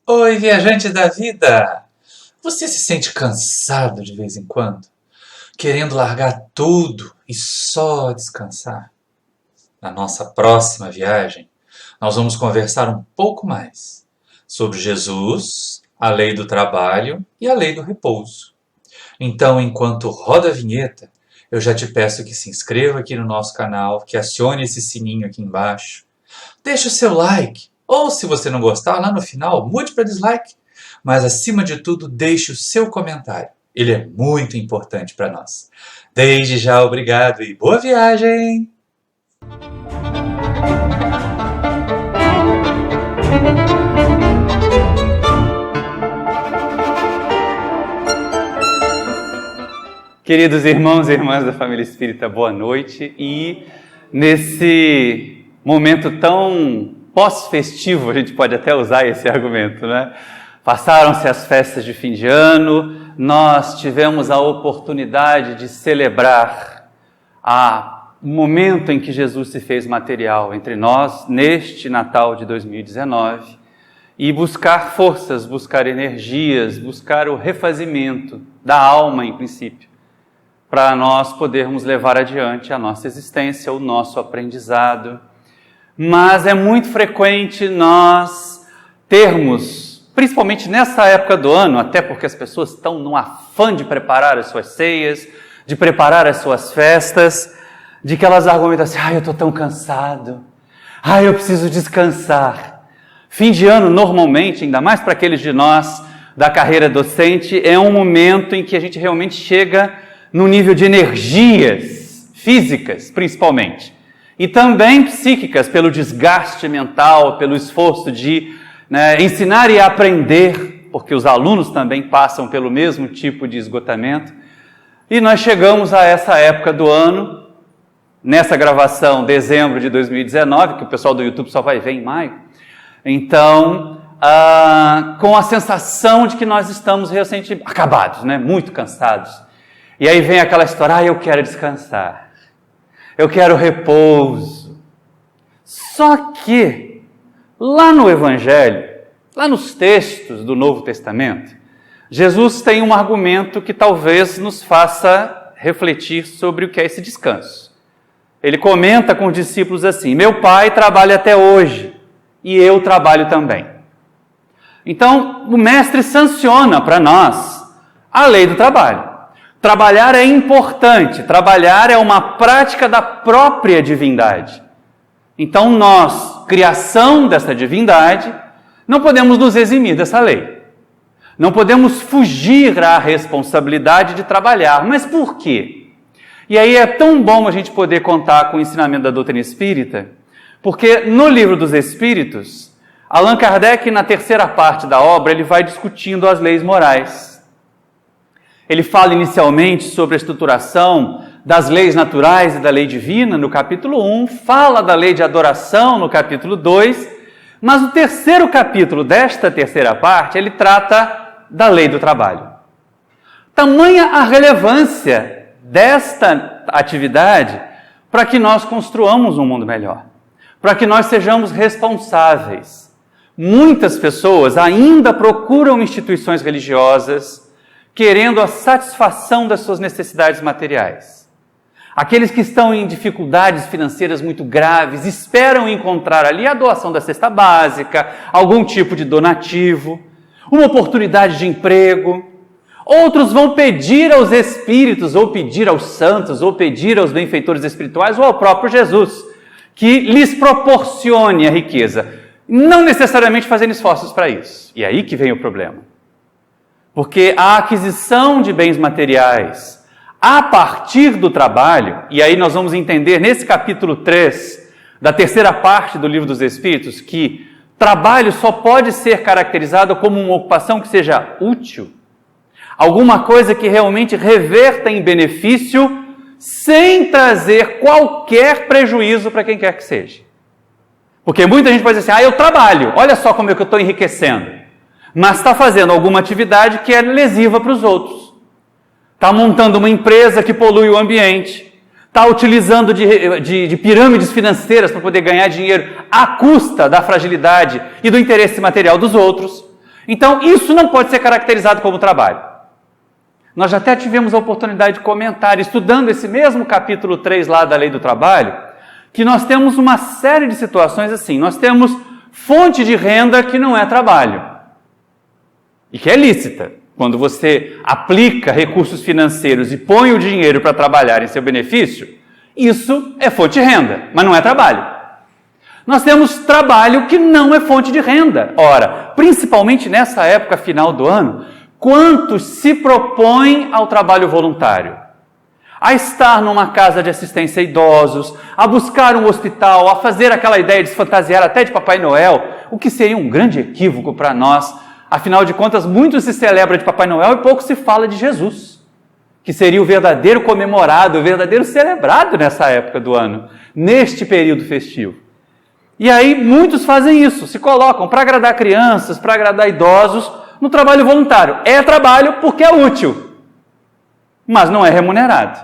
Oi, viajante da vida! Você se sente cansado de vez em quando? Querendo largar tudo e só descansar? Na nossa próxima viagem, nós vamos conversar um pouco mais sobre Jesus, a lei do trabalho e a lei do repouso. Então, enquanto roda a vinheta, eu já te peço que se inscreva aqui no nosso canal, que acione esse sininho aqui embaixo. Deixe o seu like, ou se você não gostar, lá no final, mude para dislike. Mas acima de tudo, deixe o seu comentário. Ele é muito importante para nós. Desde já, obrigado e boa viagem! Queridos irmãos e irmãs da família espírita, boa noite. E nesse momento tão pós-festivo, a gente pode até usar esse argumento, né? Passaram-se as festas de fim de ano, nós tivemos a oportunidade de celebrar o momento em que Jesus se fez material entre nós, neste Natal de 2019, e buscar forças, buscar energias, buscar o refazimento da alma, em princípio, para nós podermos levar adiante a nossa existência, o nosso aprendizado. Mas é muito frequente nós termos, principalmente nessa época do ano, até porque as pessoas estão num afã de preparar as suas ceias, de preparar as suas festas, de que elas argumentam assim: eu estou tão cansado, eu preciso descansar. Fim de ano, normalmente, ainda mais para aqueles de nós da carreira docente, é um momento em que a gente realmente chega no nível de energias físicas, principalmente, e também psíquicas, pelo desgaste mental, pelo esforço de ensinar e aprender, porque os alunos também passam pelo mesmo tipo de esgotamento. E nós chegamos a essa época do ano, nessa gravação, dezembro de 2019, que o pessoal do YouTube só vai ver em maio, então, com a sensação de que nós estamos recente acabados, muito cansados. E aí vem aquela história: eu quero descansar, eu quero repouso. Só que, lá no Evangelho, lá nos textos do Novo Testamento, Jesus tem um argumento que talvez nos faça refletir sobre o que é esse descanso. Ele comenta com os discípulos assim: meu pai trabalha até hoje e eu trabalho também. Então, o mestre sanciona para nós a lei do trabalho. Trabalhar é importante, trabalhar é uma prática da própria divindade. Então nós, criação dessa divindade, não podemos nos eximir dessa lei. Não podemos fugir à responsabilidade de trabalhar. Mas por quê? E aí é tão bom a gente poder contar com o ensinamento da doutrina espírita, porque no Livro dos Espíritos, Allan Kardec, na terceira parte da obra, ele vai discutindo as leis morais. Ele fala inicialmente sobre a estruturação das leis naturais e da lei divina, no capítulo 1, fala da lei de adoração, no capítulo 2, mas o terceiro capítulo desta terceira parte, ele trata da lei do trabalho. Tamanha a relevância desta atividade para que nós construamos um mundo melhor, para que nós sejamos responsáveis. Muitas pessoas ainda procuram instituições religiosas querendo a satisfação das suas necessidades materiais. Aqueles que estão em dificuldades financeiras muito graves esperam encontrar ali a doação da cesta básica, algum tipo de donativo, uma oportunidade de emprego. Outros vão pedir aos espíritos, ou pedir aos santos, ou pedir aos benfeitores espirituais, ou ao próprio Jesus, que lhes proporcione a riqueza, não necessariamente fazendo esforços para isso. E aí que vem o problema. Porque a aquisição de bens materiais a partir do trabalho, e aí nós vamos entender nesse capítulo 3 da terceira parte do Livro dos Espíritos, que trabalho só pode ser caracterizado como uma ocupação que seja útil, alguma coisa que realmente reverta em benefício, sem trazer qualquer prejuízo para quem quer que seja. Porque muita gente pode dizer assim: eu trabalho, olha só como é que eu estou enriquecendo. Mas está fazendo alguma atividade que é lesiva para os outros. Está montando uma empresa que polui o ambiente. Está utilizando de pirâmides financeiras para poder ganhar dinheiro à custa da fragilidade e do interesse material dos outros. Então, isso não pode ser caracterizado como trabalho. Nós já até tivemos a oportunidade de comentar, estudando esse mesmo capítulo 3 lá da Lei do Trabalho, que nós temos uma série de situações assim. Nós temos fonte de renda que não é trabalho e que é lícita. Quando você aplica recursos financeiros e põe o dinheiro para trabalhar em seu benefício, isso é fonte de renda, mas não é trabalho. Nós temos trabalho que não é fonte de renda. Ora, principalmente nessa época final do ano, quantos se propõem ao trabalho voluntário? A estar numa casa de assistência a idosos, a buscar um hospital, a fazer aquela ideia de se fantasiar até de Papai Noel, o que seria um grande equívoco para nós. Afinal de contas, muito se celebra de Papai Noel e pouco se fala de Jesus, que seria o verdadeiro comemorado, o verdadeiro celebrado nessa época do ano, neste período festivo. E aí muitos fazem isso, se colocam para agradar crianças, para agradar idosos, no trabalho voluntário. É trabalho porque é útil, mas não é remunerado,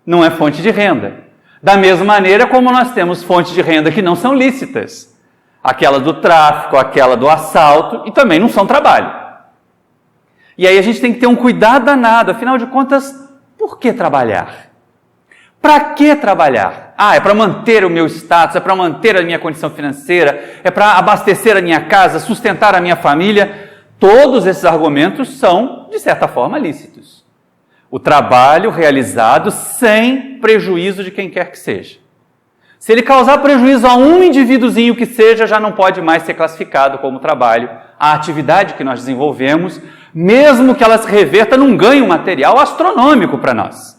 não é fonte de renda. Da mesma maneira como nós temos fontes de renda que não são lícitas, aquela do tráfico, aquela do assalto, e também não são trabalho. E aí a gente tem que ter um cuidado danado, afinal de contas, por que trabalhar? Para que trabalhar? É para manter o meu status, é para manter a minha condição financeira, é para abastecer a minha casa, sustentar a minha família. Todos esses argumentos são, de certa forma, lícitos. O trabalho realizado sem prejuízo de quem quer que seja. Se ele causar prejuízo a um indivíduozinho que seja, já não pode mais ser classificado como trabalho. A atividade que nós desenvolvemos, mesmo que ela se reverta num ganho material astronômico para nós.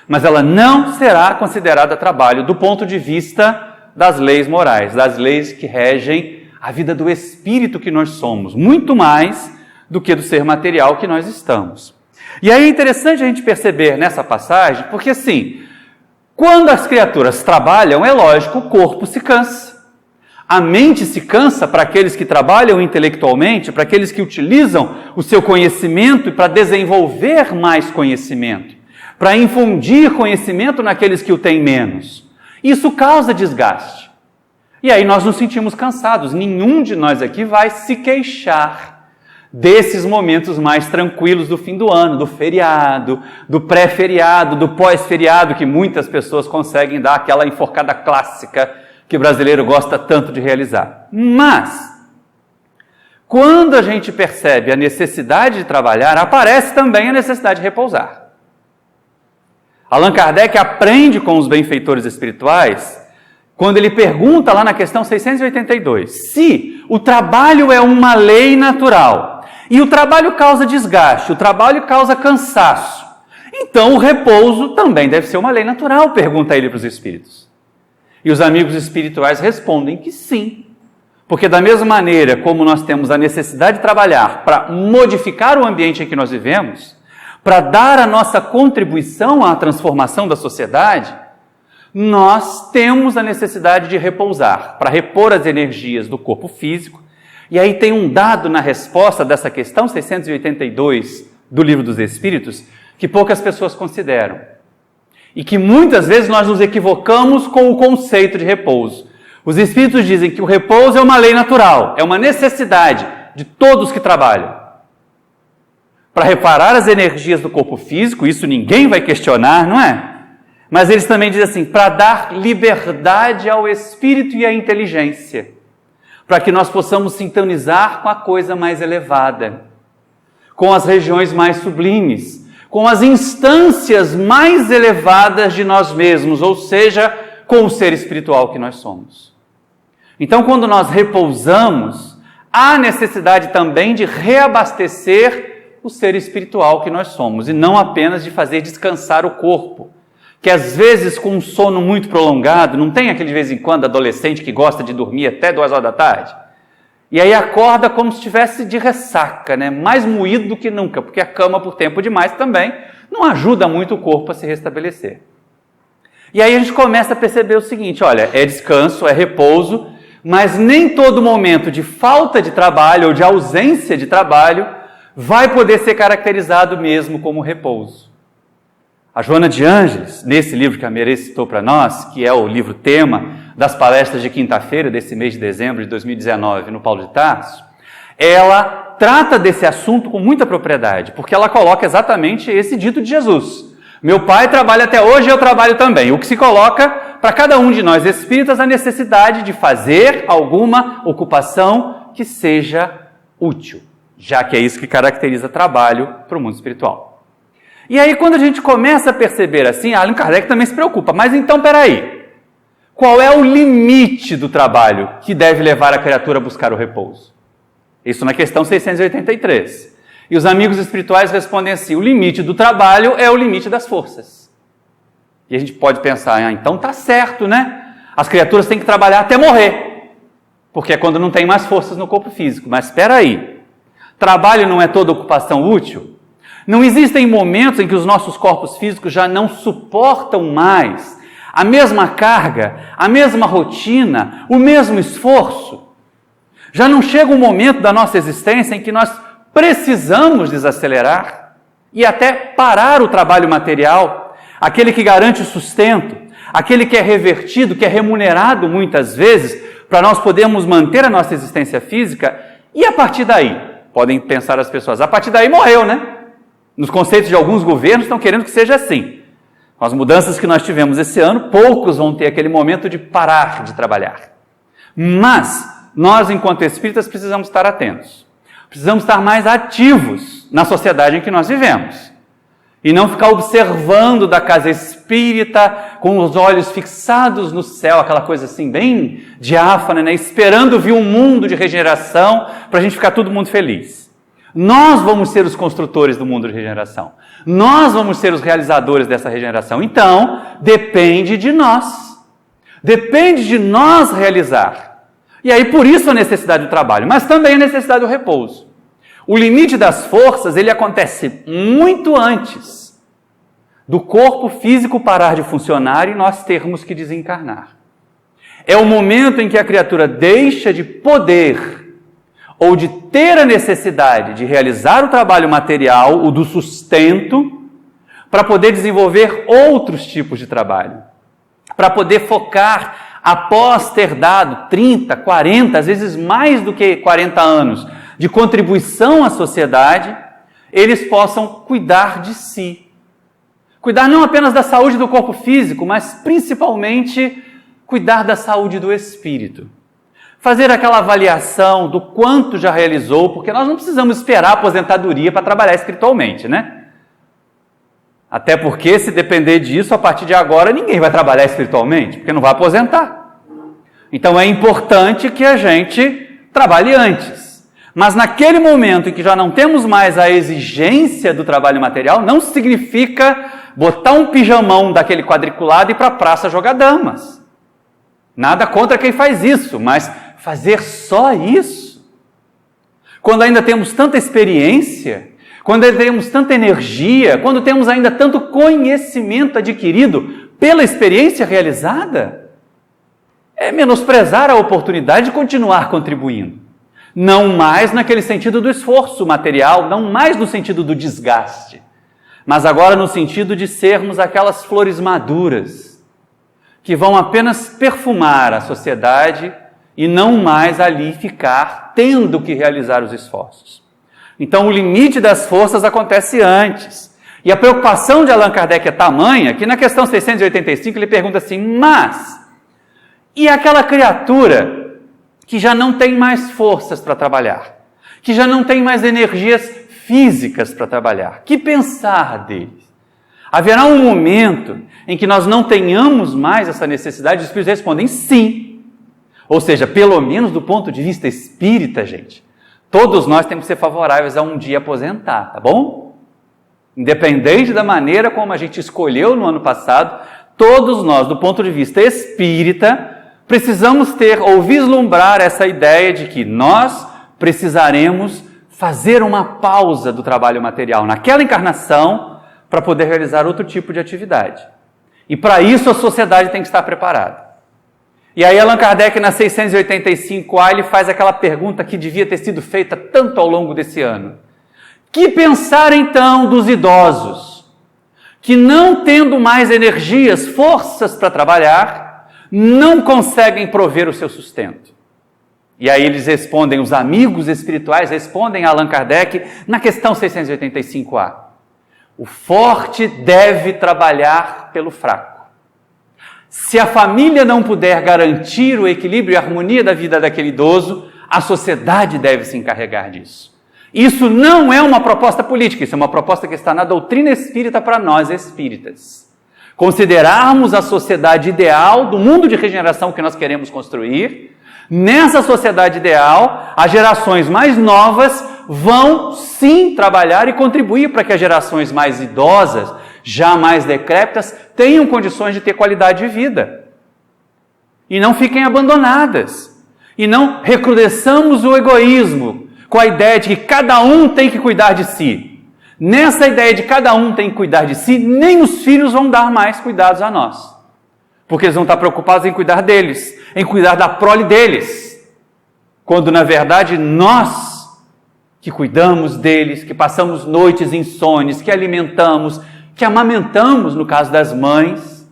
Mas ela não será considerada trabalho do ponto de vista das leis morais, das leis que regem a vida do espírito que nós somos, muito mais do que do ser material que nós estamos. E aí é interessante a gente perceber nessa passagem, porque assim, quando as criaturas trabalham, é lógico, o corpo se cansa. A mente se cansa para aqueles que trabalham intelectualmente, para aqueles que utilizam o seu conhecimento e para desenvolver mais conhecimento, para infundir conhecimento naqueles que o têm menos. Isso causa desgaste. E aí nós nos sentimos cansados. Nenhum de nós aqui vai se queixar desses momentos mais tranquilos do fim do ano, do feriado, do pré-feriado, do pós-feriado, que muitas pessoas conseguem dar aquela enforcada clássica que o brasileiro gosta tanto de realizar. Mas, quando a gente percebe a necessidade de trabalhar, aparece também a necessidade de repousar. Allan Kardec aprende com os benfeitores espirituais quando ele pergunta lá na questão 682, se o trabalho é uma lei natural e o trabalho causa desgaste, o trabalho causa cansaço, então o repouso também deve ser uma lei natural, pergunta ele para os espíritos. E os amigos espirituais respondem que sim, porque da mesma maneira como nós temos a necessidade de trabalhar para modificar o ambiente em que nós vivemos, para dar a nossa contribuição à transformação da sociedade, nós temos a necessidade de repousar, para repor as energias do corpo físico. E aí tem um dado na resposta dessa questão 682 do Livro dos Espíritos, que poucas pessoas consideram. E que muitas vezes nós nos equivocamos com o conceito de repouso. Os Espíritos dizem que o repouso é uma lei natural, é uma necessidade de todos que trabalham. Para reparar as energias do corpo físico, isso ninguém vai questionar, não é? Mas eles também dizem assim, para dar liberdade ao espírito e à inteligência, para que nós possamos sintonizar com a coisa mais elevada, com as regiões mais sublimes, com as instâncias mais elevadas de nós mesmos, ou seja, com o ser espiritual que nós somos. Então, quando nós repousamos, há necessidade também de reabastecer o ser espiritual que nós somos, e não apenas de fazer descansar o corpo, que às vezes com um sono muito prolongado, não tem aquele de vez em quando adolescente que gosta de dormir até 2 horas da tarde? E aí acorda como se estivesse de ressaca, né? Mais moído do que nunca, porque a cama por tempo demais também não ajuda muito o corpo a se restabelecer. E aí a gente começa a perceber o seguinte, olha, é descanso, é repouso, mas nem todo momento de falta de trabalho ou de ausência de trabalho vai poder ser caracterizado mesmo como repouso. A Joana de Ângeles, nesse livro que a Merê citou para nós, que é o livro tema das palestras de quinta-feira desse mês de dezembro de 2019 no Paulo de Tarso, ela trata desse assunto com muita propriedade, porque ela coloca exatamente esse dito de Jesus. Meu pai trabalha até hoje, eu trabalho também. O que se coloca para cada um de nós espíritas a necessidade de fazer alguma ocupação que seja útil, já que é isso que caracteriza trabalho para o mundo espiritual. E aí, quando a gente começa a perceber assim, Allan Kardec também se preocupa. Mas então, peraí, qual é o limite do trabalho que deve levar a criatura a buscar o repouso? Isso na questão 683. E os amigos espirituais respondem assim: o limite do trabalho é o limite das forças. E a gente pode pensar, então tá certo, né? As criaturas têm que trabalhar até morrer, porque é quando não tem mais forças no corpo físico. Mas espera aí, trabalho não é toda ocupação útil? Não existem momentos em que os nossos corpos físicos já não suportam mais a mesma carga, a mesma rotina, o mesmo esforço? Já não chega um momento da nossa existência em que nós precisamos desacelerar e até parar o trabalho material, aquele que garante o sustento, aquele que é revertido, que é remunerado muitas vezes, para nós podermos manter a nossa existência física, e a partir daí? Podem pensar as pessoas, a partir daí morreu, né? Nos conceitos de alguns governos estão querendo que seja assim. Com as mudanças que nós tivemos esse ano, poucos vão ter aquele momento de parar de trabalhar. Mas nós, enquanto espíritas, precisamos estar atentos. Precisamos estar mais ativos na sociedade em que nós vivemos. E não ficar observando da casa espírita com os olhos fixados no céu, aquela coisa assim bem diáfana, né? Esperando vir um mundo de regeneração para a gente ficar todo mundo feliz. Nós vamos ser os construtores do mundo de regeneração. Nós vamos ser os realizadores dessa regeneração. Então, depende de nós. Depende de nós realizar. E aí, por isso a necessidade do trabalho, mas também a necessidade do repouso. O limite das forças, ele acontece muito antes do corpo físico parar de funcionar e nós termos que desencarnar. É o momento em que a criatura deixa de poder ou de ter a necessidade de realizar o trabalho material, o do sustento, para poder desenvolver outros tipos de trabalho, para poder focar, após ter dado 30, 40, às vezes mais do que 40 anos de contribuição à sociedade, eles possam cuidar de si. Cuidar não apenas da saúde do corpo físico, mas principalmente cuidar da saúde do espírito. Fazer aquela avaliação do quanto já realizou, porque nós não precisamos esperar a aposentadoria para trabalhar espiritualmente, né? Até porque, se depender disso, a partir de agora, ninguém vai trabalhar espiritualmente, porque não vai aposentar. Então, é importante que a gente trabalhe antes. Mas naquele momento em que já não temos mais a exigência do trabalho material, não significa botar um pijamão daquele quadriculado e ir para a praça jogar damas. Nada contra quem faz isso, mas fazer só isso? Quando ainda temos tanta experiência, quando ainda temos tanta energia, quando temos ainda tanto conhecimento adquirido pela experiência realizada, é menosprezar a oportunidade de continuar contribuindo. Não mais naquele sentido do esforço material, não mais no sentido do desgaste, mas agora no sentido de sermos aquelas flores maduras que vão apenas perfumar a sociedade e não mais ali ficar tendo que realizar os esforços. Então o limite das forças acontece antes. E a preocupação de Allan Kardec é tamanha que na questão 685 ele pergunta assim: mas e aquela criatura que já não tem mais forças para trabalhar, que já não tem mais energias físicas para trabalhar? Que pensar deles? Haverá um momento em que nós não tenhamos mais essa necessidade? Os espíritos respondem sim. Ou seja, pelo menos do ponto de vista espírita, gente, todos nós temos que ser favoráveis a um dia aposentar, tá bom? Independente da maneira como a gente escolheu no ano passado, todos nós, do ponto de vista espírita, precisamos ter ou vislumbrar essa ideia de que nós precisaremos fazer uma pausa do trabalho material naquela encarnação para poder realizar outro tipo de atividade. E para isso a sociedade tem que estar preparada. E aí Allan Kardec, na 685A, ele faz aquela pergunta que devia ter sido feita tanto ao longo desse ano. Que pensar então dos idosos, que não tendo mais energias, forças para trabalhar, não conseguem prover o seu sustento? E aí eles respondem, os amigos espirituais respondem a Allan Kardec na questão 685A. O forte deve trabalhar pelo fraco. Se a família não puder garantir o equilíbrio e a harmonia da vida daquele idoso, a sociedade deve se encarregar disso. Isso não é uma proposta política, isso é uma proposta que está na doutrina espírita para nós espíritas. Considerarmos a sociedade ideal do mundo de regeneração que nós queremos construir. Nessa sociedade ideal, as gerações mais novas vão sim trabalhar e contribuir para que as gerações mais idosas, já mais decrépitas, tenham condições de ter qualidade de vida. E não fiquem abandonadas. E não recrudesçamos o egoísmo com a ideia de que cada um tem que cuidar de si. Nessa ideia de cada um tem que cuidar de si, nem os filhos vão dar mais cuidados a nós. Porque eles vão estar preocupados em cuidar deles, em cuidar da prole deles. Quando, na verdade, nós que cuidamos deles, que passamos noites insones, que alimentamos, que amamentamos, no caso das mães,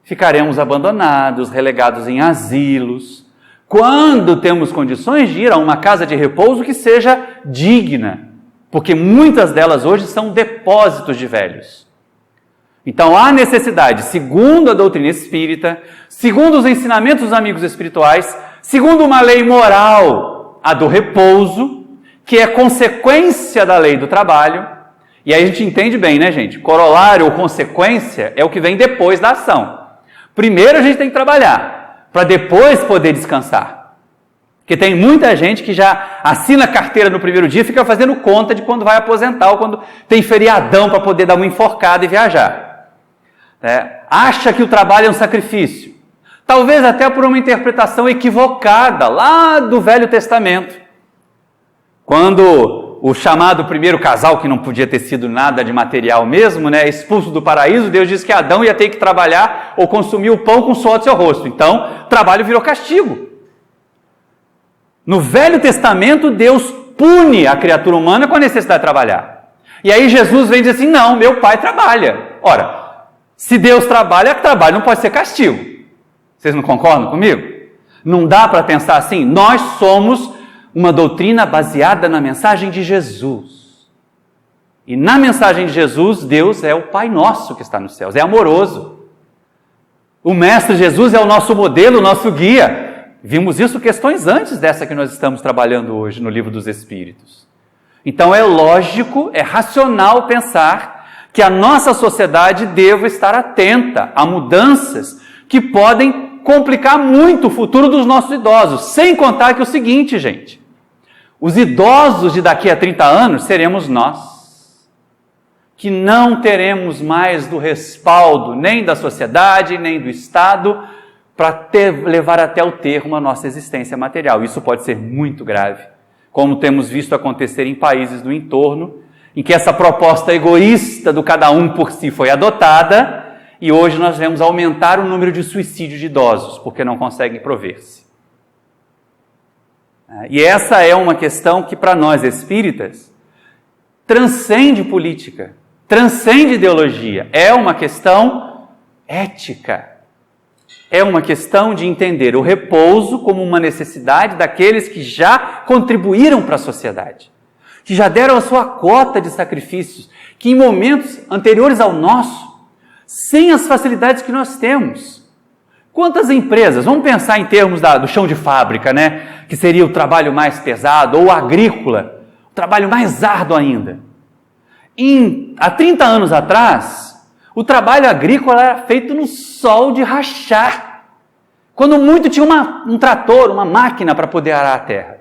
ficaremos abandonados, relegados em asilos. Quando temos condições de ir a uma casa de repouso que seja digna, porque muitas delas hoje são depósitos de velhos. Então há necessidade, segundo a doutrina espírita, segundo os ensinamentos dos amigos espirituais, segundo uma lei moral, a do repouso, que é consequência da lei do trabalho. E aí a gente entende bem, né, gente? Corolário ou consequência é o que vem depois da ação. Primeiro a gente tem que trabalhar, para depois poder descansar. Porque tem muita gente que já assina carteira no primeiro dia e fica fazendo conta de quando vai aposentar ou quando tem feriadão para poder dar uma enforcada e viajar. Acha que o trabalho é um sacrifício. Talvez até por uma interpretação equivocada lá do Velho Testamento. Quando o chamado primeiro casal, que não podia ter sido nada de material mesmo, expulso do paraíso, Deus disse que Adão ia ter que trabalhar ou consumir o pão com o suor do seu rosto. Então, trabalho virou castigo. No Velho Testamento, Deus pune a criatura humana com a necessidade de trabalhar. E aí Jesus vem e diz assim, não, meu pai trabalha. Ora, se Deus trabalha, trabalho não pode ser castigo. Vocês não concordam comigo? Não dá para pensar assim. Nós somos uma doutrina baseada na mensagem de Jesus. E na mensagem de Jesus, Deus é o Pai nosso que está nos céus, é amoroso. O Mestre Jesus é o nosso modelo, o nosso guia. Vimos isso questões antes dessa que nós estamos trabalhando hoje no Livro dos Espíritos. Então é lógico, é racional pensar que a nossa sociedade deva estar atenta a mudanças que podem complicar muito o futuro dos nossos idosos. Sem contar que é o seguinte, gente, os idosos de daqui a 30 anos seremos nós, que não teremos mais do respaldo nem da sociedade, nem do Estado, para levar até o termo a nossa existência material. Isso pode ser muito grave, como temos visto acontecer em países do entorno, em que essa proposta egoísta do cada um por si foi adotada, e hoje nós vemos aumentar o número de suicídios de idosos, porque não conseguem prover-se. E essa é uma questão que, para nós espíritas, transcende política, transcende ideologia, é uma questão ética. É uma questão de entender o repouso como uma necessidade daqueles que já contribuíram para a sociedade, que já deram a sua cota de sacrifícios, que em momentos anteriores ao nosso, sem as facilidades que nós temos. Quantas empresas, vamos pensar em termos do chão de fábrica, que seria o trabalho mais pesado, ou agrícola, o trabalho mais árduo ainda. Há 30 anos atrás, o trabalho agrícola era feito no sol de rachar, quando muito tinha um trator, uma máquina para poder arar a terra.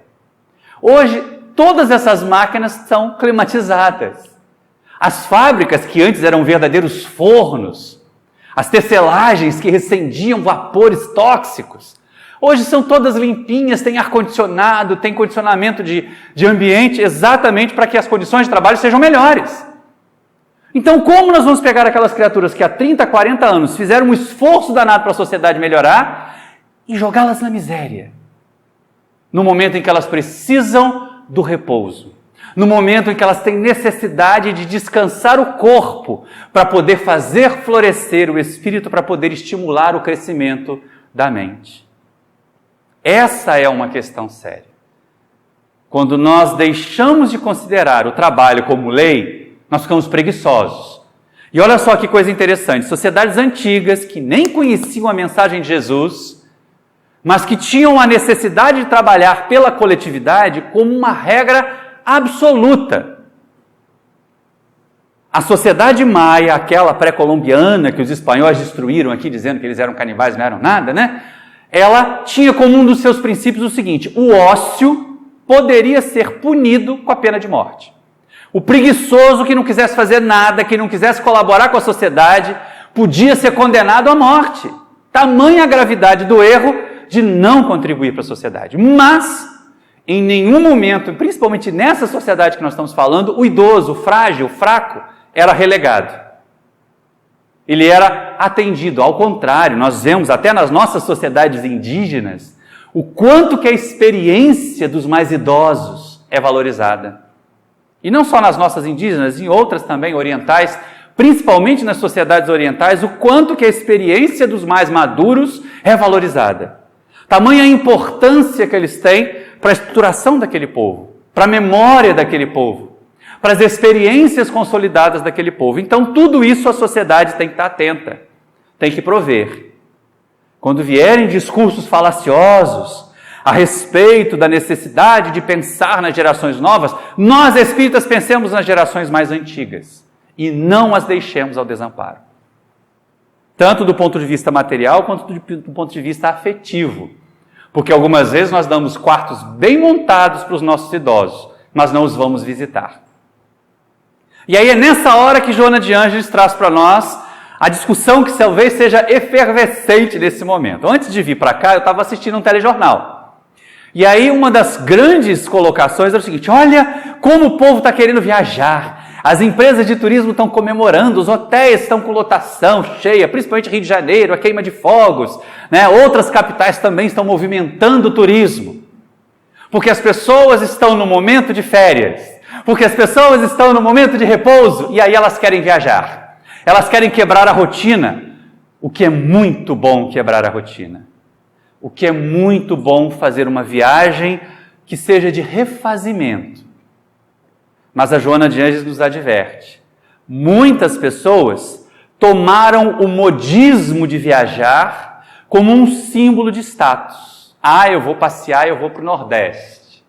Hoje, todas essas máquinas são climatizadas. As fábricas que antes eram verdadeiros fornos, as tecelagens que recendiam vapores tóxicos, hoje são todas limpinhas, tem ar-condicionado, tem condicionamento de ambiente, exatamente para que as condições de trabalho sejam melhores. Então, como nós vamos pegar aquelas criaturas que há 30, 40 anos fizeram um esforço danado para a sociedade melhorar e jogá-las na miséria? No momento em que elas precisam do repouso, no momento em que elas têm necessidade de descansar o corpo para poder fazer florescer o espírito, para poder estimular o crescimento da mente. Essa é uma questão séria. Quando nós deixamos de considerar o trabalho como lei, nós ficamos preguiçosos. E olha só que coisa interessante, sociedades antigas que nem conheciam a mensagem de Jesus, mas que tinham a necessidade de trabalhar pela coletividade como uma regra absoluta. A sociedade maia, aquela pré-colombiana que os espanhóis destruíram aqui, dizendo que eles eram canibais, não eram nada, né? Ela tinha como um dos seus princípios o seguinte: o ócio poderia ser punido com a pena de morte. O preguiçoso que não quisesse fazer nada, que não quisesse colaborar com a sociedade, podia ser condenado à morte. Tamanha a gravidade do erro de não contribuir para a sociedade. Mas, em nenhum momento, principalmente nessa sociedade que nós estamos falando, o idoso, o frágil, o fraco, era relegado. Ele era atendido. Ao contrário, nós vemos até nas nossas sociedades indígenas o quanto que a experiência dos mais idosos é valorizada. E não só nas nossas indígenas, em outras também orientais, principalmente nas sociedades orientais, o quanto que a experiência dos mais maduros é valorizada. Tamanha a importância que eles têm para a estruturação daquele povo, para a memória daquele povo, para as experiências consolidadas daquele povo. Então, tudo isso a sociedade tem que estar atenta, tem que prover. Quando vierem discursos falaciosos a respeito da necessidade de pensar nas gerações novas, nós espíritas pensemos nas gerações mais antigas e não as deixemos ao desamparo. Tanto do ponto de vista material quanto do ponto de vista afetivo. Porque algumas vezes nós damos quartos bem montados para os nossos idosos, mas não os vamos visitar. E aí é nessa hora que Joana de Ângeles traz para nós a discussão que talvez seja efervescente nesse momento. Antes de vir para cá, eu estava assistindo um telejornal. E aí uma das grandes colocações era o seguinte: olha como o povo está querendo viajar, as empresas de turismo estão comemorando, os hotéis estão com lotação cheia, principalmente Rio de Janeiro, a queima de fogos, né? Outras capitais também estão movimentando o turismo, porque as pessoas estão no momento de férias, porque as pessoas estão no momento de repouso, e aí elas querem viajar, elas querem quebrar a rotina, o que é muito bom quebrar a rotina. O que é muito bom fazer uma viagem que seja de refazimento. Mas a Joana de Ângeles nos adverte. Muitas pessoas tomaram o modismo de viajar como um símbolo de status. Ah, eu vou passear, eu vou para o Nordeste.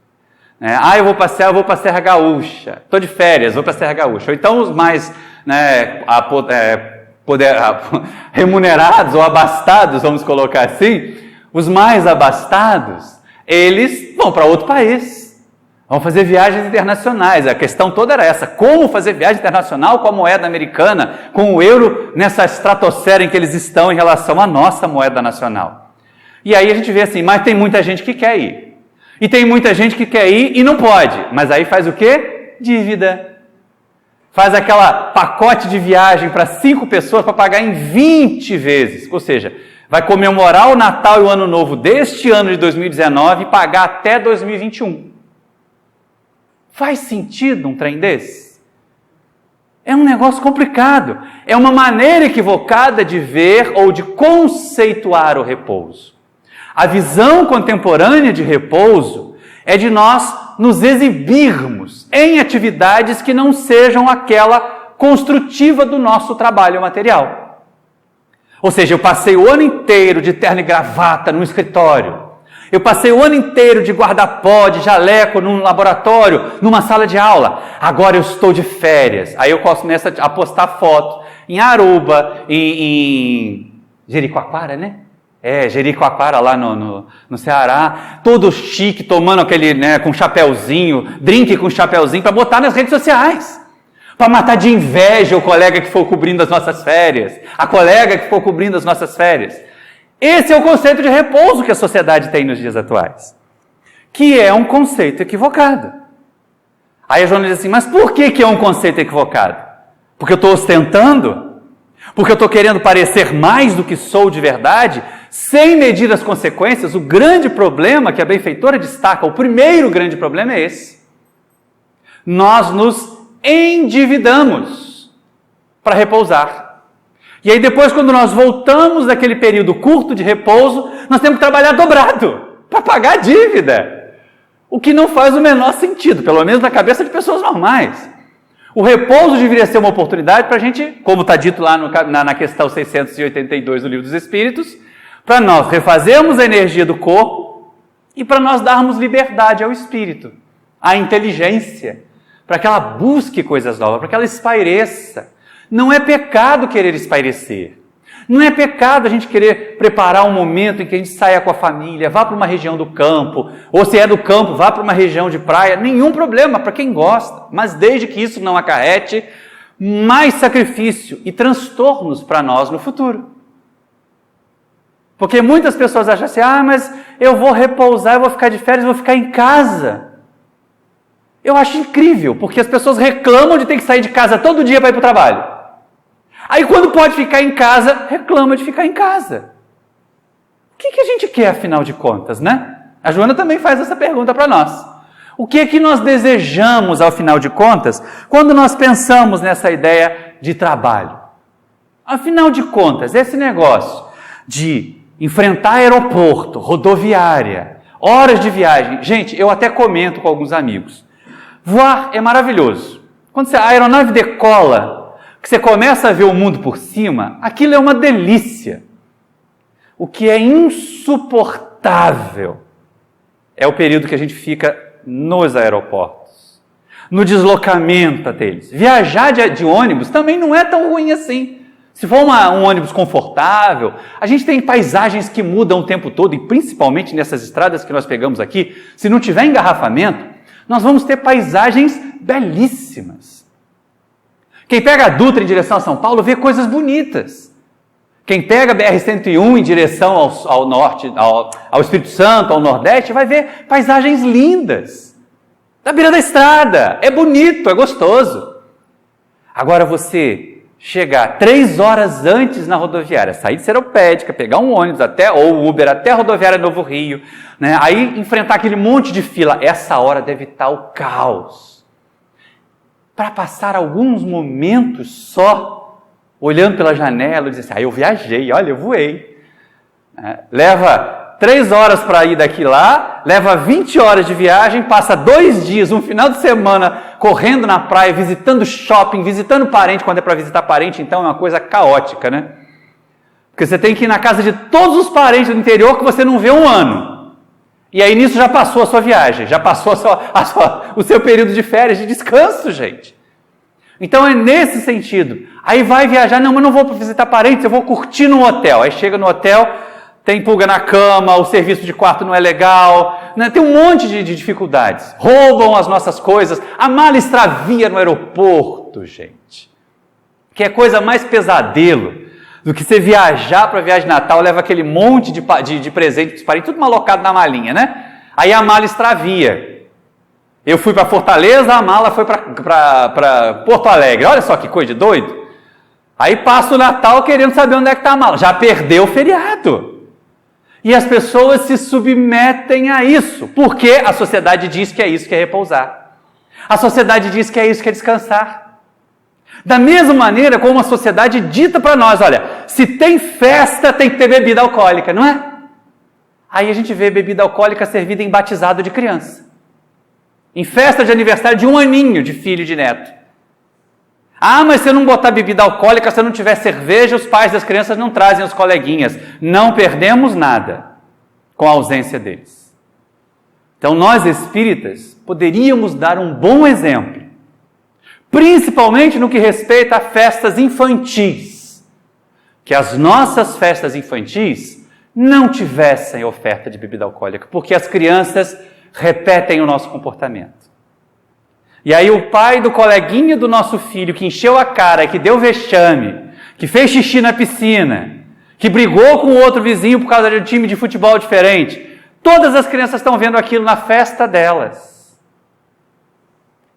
Ah, eu vou passear, eu vou para a Serra Gaúcha. Estou de férias, vou para a Serra Gaúcha. Ou então os mais remunerados ou abastados, vamos colocar assim, os mais abastados, eles vão para outro país, vão fazer viagens internacionais. A questão toda era essa: como fazer viagem internacional com a moeda americana, com o euro nessa estratosfera em que eles estão em relação à nossa moeda nacional. E aí a gente vê assim, mas tem muita gente que quer ir. E tem muita gente que quer ir e não pode. Mas aí faz o quê? Dívida. Faz aquela pacote de viagem para 5 pessoas para pagar em 20 vezes. Ou seja, vai comemorar o Natal e o Ano Novo deste ano de 2019 e pagar até 2021. Faz sentido um trem desse? É um negócio complicado. É uma maneira equivocada de ver ou de conceituar o repouso. A visão contemporânea de repouso é de nós nos exibirmos em atividades que não sejam aquela construtiva do nosso trabalho material. Ou seja, eu passei o ano inteiro de terno e gravata num escritório. Eu passei o ano inteiro de guarda-pó, de jaleco num laboratório, numa sala de aula. Agora eu estou de férias. Aí eu começo a postar foto em Aruba, em Jericoacoara, né? Jericoacoara lá no Ceará. Todo chique, tomando aquele, com chapéuzinho, drink com chapéuzinho, para botar nas redes sociais. Para matar de inveja o colega que for cobrindo as nossas férias, a colega que for cobrindo as nossas férias. Esse é o conceito de repouso que a sociedade tem nos dias atuais, que é um conceito equivocado. Aí a Joana diz assim, mas por que é um conceito equivocado? Porque eu estou ostentando? Porque eu estou querendo parecer mais do que sou de verdade, sem medir as consequências? O grande problema que a benfeitora destaca, o primeiro grande problema é esse. Nós nos endividamos para repousar. E aí depois, quando nós voltamos daquele período curto de repouso, nós temos que trabalhar dobrado. para pagar a dívida. O que não faz o menor sentido, pelo menos na cabeça de pessoas normais. O repouso deveria ser uma oportunidade para a gente, como está dito lá na questão 682 do Livro dos Espíritos, para nós refazermos a energia do corpo e para nós darmos liberdade ao espírito, à inteligência, para que ela busque coisas novas, para que ela espaireça. Não é pecado querer espairecer. Não é pecado a gente querer preparar um momento em que a gente saia com a família, vá para uma região do campo, ou se é do campo, vá para uma região de praia. Nenhum problema para quem gosta, mas desde que isso não acarrete mais sacrifício e transtornos para nós no futuro. Porque muitas pessoas acham assim, mas eu vou repousar, eu vou ficar de férias, eu vou ficar em casa. Eu acho incrível, porque as pessoas reclamam de ter que sair de casa todo dia para ir para o trabalho. Aí quando pode ficar em casa, reclama de ficar em casa. O que a gente quer, afinal de contas, né? A Joana também faz essa pergunta para nós. O que nós desejamos, ao final de contas, quando nós pensamos nessa ideia de trabalho? Afinal de contas, esse negócio de enfrentar aeroporto, rodoviária, horas de viagem. Gente, eu até comento com alguns amigos. Voar é maravilhoso. Quando a aeronave decola, que você começa a ver o mundo por cima, aquilo é uma delícia. O que é insuportável é o período que a gente fica nos aeroportos, no deslocamento deles. Viajar de ônibus também não é tão ruim assim. Se for um ônibus confortável, a gente tem paisagens que mudam o tempo todo, e principalmente nessas estradas que nós pegamos aqui, se não tiver engarrafamento, nós vamos ter paisagens belíssimas. Quem pega a Dutra em direção a São Paulo vê coisas bonitas. Quem pega a BR-101 em direção ao norte, ao Espírito Santo, ao Nordeste, vai ver paisagens lindas. Da beira da estrada. É bonito, é gostoso. Agora você chegar 3 horas antes na rodoviária, sair de Seropédica, pegar um ônibus ou um Uber até a rodoviária Novo Rio, né? Aí enfrentar aquele monte de fila. Essa hora deve estar o caos. Para passar alguns momentos só, olhando pela janela e dizer assim, eu viajei, olha, eu voei. Leva 3 horas para ir daqui lá, leva 20 horas de viagem, passa 2 dias, um final de semana, correndo na praia, visitando shopping, visitando parente. Quando é para visitar parente, então é uma coisa caótica, né? Porque você tem que ir na casa de todos os parentes do interior que você não vê um ano. E aí nisso já passou a sua viagem, já passou o seu período de férias, de descanso, gente. Então é nesse sentido. Aí vai viajar, não, mas não vou visitar parentes, eu vou curtir no hotel. Aí chega no hotel, tem pulga na cama, o serviço de quarto não é legal, né? Tem um monte de dificuldades. Roubam as nossas coisas, a mala extravia no aeroporto, gente. Que é coisa mais pesadelo do que você viajar para a viagem de Natal, leva aquele monte de presente dos parentes, tudo malocado na malinha, né? Aí a mala extravia. Eu fui para Fortaleza, a mala foi para Porto Alegre. Olha só que coisa de doido. Aí passa o Natal querendo saber onde é que está a mala. Já perdeu o feriado. E as pessoas se submetem a isso, porque a sociedade diz que é isso que é repousar. A sociedade diz que é isso que é descansar. Da mesma maneira como a sociedade dita para nós, olha, se tem festa, tem que ter bebida alcoólica, não é? Aí a gente vê bebida alcoólica servida em batizado de criança. Em festa de aniversário de 1 aninho de filho e de neto. Mas se eu não botar bebida alcoólica, se eu não tiver cerveja, os pais das crianças não trazem os coleguinhas. Não perdemos nada com a ausência deles. Então nós espíritas poderíamos dar um bom exemplo. Principalmente no que respeita a festas infantis, que as nossas festas infantis não tivessem oferta de bebida alcoólica, porque as crianças repetem o nosso comportamento. E aí o pai do coleguinha do nosso filho, que encheu a cara, que deu vexame, que fez xixi na piscina, que brigou com o outro vizinho por causa de um time de futebol diferente, todas as crianças estão vendo aquilo na festa delas.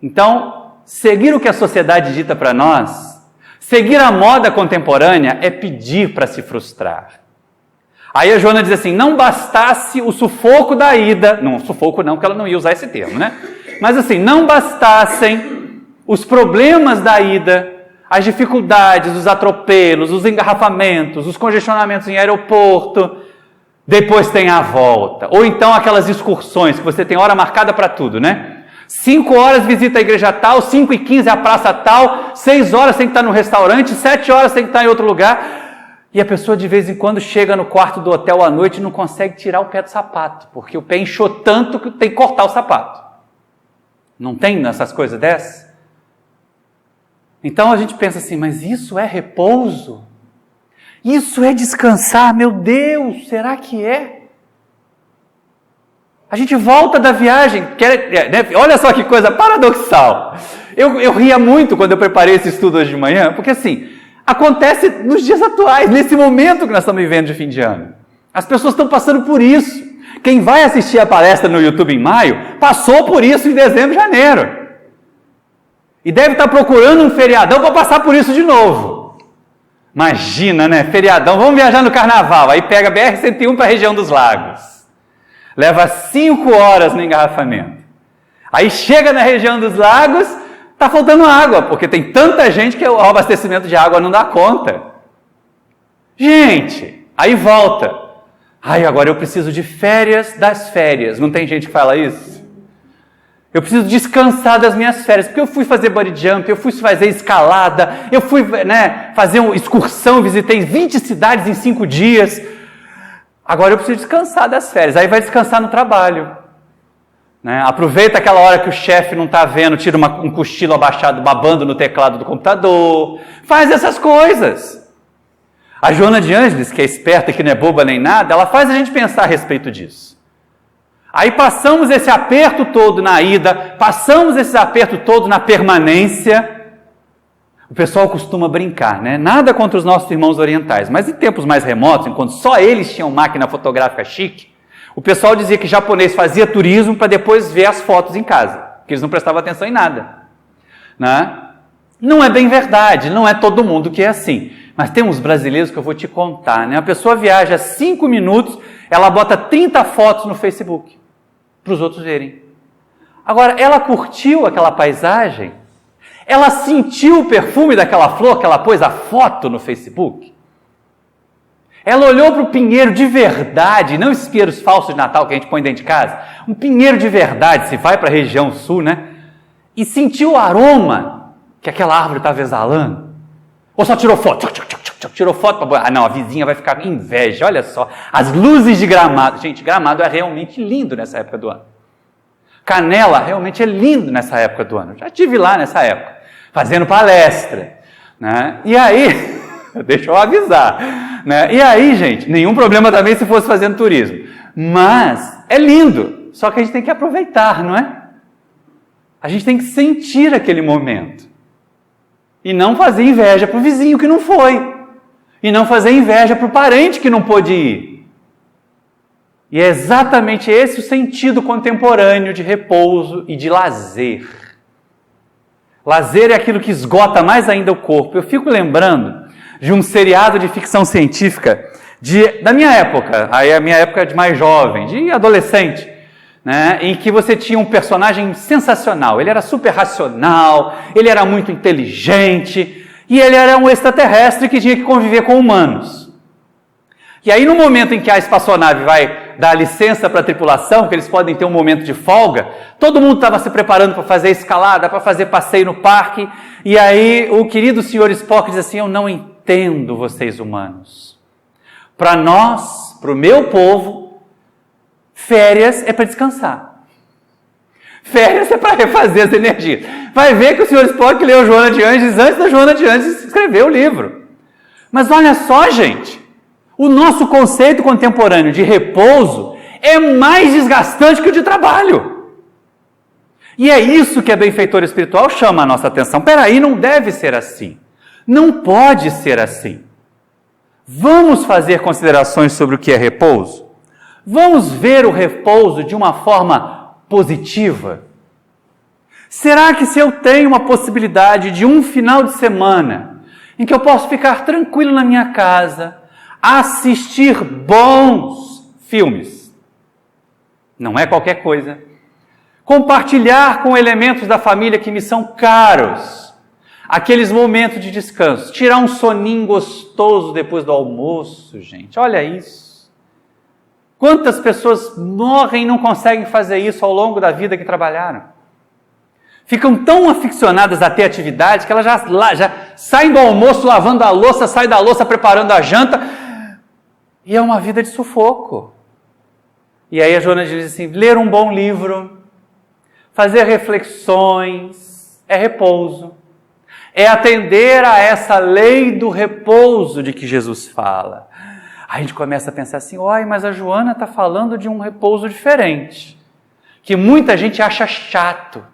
Então, seguir o que a sociedade dita para nós, seguir a moda contemporânea é pedir para se frustrar. Aí a Joana diz assim, não bastasse o sufoco da ida, não, sufoco não, porque ela não ia usar esse termo, né? Mas assim, não bastassem os problemas da ida, as dificuldades, os atropelos, os engarrafamentos, os congestionamentos em aeroporto, Depois tem a volta. Ou então aquelas excursões que você tem hora marcada para tudo, né? 5 horas visita a igreja tal, 5h15 a praça tal, 6 horas tem que estar no restaurante, 7 horas tem que estar em outro lugar. E a pessoa de vez em quando chega no quarto do hotel à noite e não consegue tirar o pé do sapato, porque o pé inchou tanto que tem que cortar o sapato. Não tem essas coisas dessas? Então a gente pensa assim, mas isso é repouso? Isso é descansar? Meu Deus, será que é? A gente volta da viagem, né? Olha só que coisa paradoxal. Eu ria muito quando eu preparei esse estudo hoje de manhã, porque assim, acontece nos dias atuais, nesse momento que nós estamos vivendo de fim de ano. As pessoas estão passando por isso. Quem vai assistir a palestra no YouTube em maio, passou por isso em dezembro e janeiro. E deve estar procurando um feriadão para passar por isso de novo. Imagina, né? Feriadão, vamos viajar no carnaval. Aí pega a BR-101 para a região dos lagos. Leva 5 horas no engarrafamento. Aí chega na região dos lagos, está faltando água, porque tem tanta gente que o abastecimento de água não dá conta. Gente, aí volta. Ai, agora eu preciso de férias das férias. Não tem gente que fala isso? Eu preciso descansar das minhas férias, porque eu fui fazer bungee jump, eu fui fazer escalada, eu fui fazer uma excursão, visitei 20 cidades em 5 dias. Agora eu preciso descansar das férias. Aí vai descansar no trabalho. Né? Aproveita aquela hora que o chefe não está vendo, tira um cochilo abaixado, babando no teclado do computador. Faz essas coisas. A Joana de Ângeles, que é esperta, que não é boba nem nada, ela faz a gente pensar a respeito disso. Aí passamos esse aperto todo na ida, passamos esse aperto todo na permanência. O pessoal costuma brincar, né? Nada contra os nossos irmãos orientais, mas em tempos mais remotos, enquanto só eles tinham máquina fotográfica chique, o pessoal dizia que japonês fazia turismo para depois ver as fotos em casa, porque eles não prestavam atenção em nada. Né? Não é bem verdade, não é todo mundo que é assim. Mas tem uns brasileiros que eu vou te contar, né? A pessoa viaja 5 minutos, ela bota 30 fotos no Facebook, para os outros verem. Agora, ela curtiu aquela paisagem? Ela sentiu o perfume daquela flor que ela pôs a foto no Facebook? Ela olhou para o pinheiro de verdade, não esses pinheiros falsos de Natal que a gente põe dentro de casa. Um pinheiro de verdade, se vai para a região sul, né? E sentiu o aroma que aquela árvore estava exalando. Ou só tirou foto? Tirou foto para... Ah, não, a vizinha vai ficar com inveja. Olha só, as luzes de Gramado. Gente, Gramado é realmente lindo nessa época do ano. Canela realmente é lindo nessa época do ano. Já estive lá nessa época, fazendo palestra. Né? E aí, deixa eu avisar. Né? E aí, gente, nenhum problema também se fosse fazendo turismo. Mas é lindo, só que a gente tem que aproveitar, não é? A gente tem que sentir aquele momento. E não fazer inveja para o vizinho que não foi. E não fazer inveja para o parente que não pôde ir. E é exatamente esse o sentido contemporâneo de repouso e de lazer. Lazer é aquilo que esgota mais ainda o corpo. Eu fico lembrando de um seriado de ficção científica da minha época, aí a minha época de mais jovem, de adolescente, né, em que você tinha um personagem sensacional. Ele era super racional, ele era muito inteligente e ele era um extraterrestre que tinha que conviver com humanos. E aí, no momento em que a espaçonave vai dar licença para a tripulação, que eles podem ter um momento de folga, todo mundo estava se preparando para fazer escalada, para fazer passeio no parque, e aí o querido senhor Spock diz assim: eu não entendo vocês humanos. Para nós, para o meu povo, férias é para descansar. Férias é para refazer as energias. Vai ver que o senhor Spock leu Joana de Ângeles antes da Joana de Ângeles escrever o livro. Mas olha só, gente, o nosso conceito contemporâneo de repouso é mais desgastante que o de trabalho. E é isso que a benfeitora espiritual chama a nossa atenção. Peraí, não deve ser assim. Não pode ser assim. Vamos fazer considerações sobre o que é repouso? Vamos ver o repouso de uma forma positiva? Será que se eu tenho uma possibilidade de um final de semana em que eu posso ficar tranquilo na minha casa, assistir bons filmes, não é qualquer coisa, compartilhar com elementos da família que me são caros, aqueles momentos de descanso, tirar um soninho gostoso depois do almoço, gente, olha isso. Quantas pessoas morrem e não conseguem fazer isso ao longo da vida que trabalharam? Ficam tão aficionadas a ter atividade que elas já saem do almoço lavando a louça, saem da louça preparando a janta, e é uma vida de sufoco. E aí a Joana diz assim, ler um bom livro, fazer reflexões, é repouso. É atender a essa lei do repouso de que Jesus fala. Aí a gente começa a pensar assim, mas a Joana está falando de um repouso diferente, que muita gente acha chato,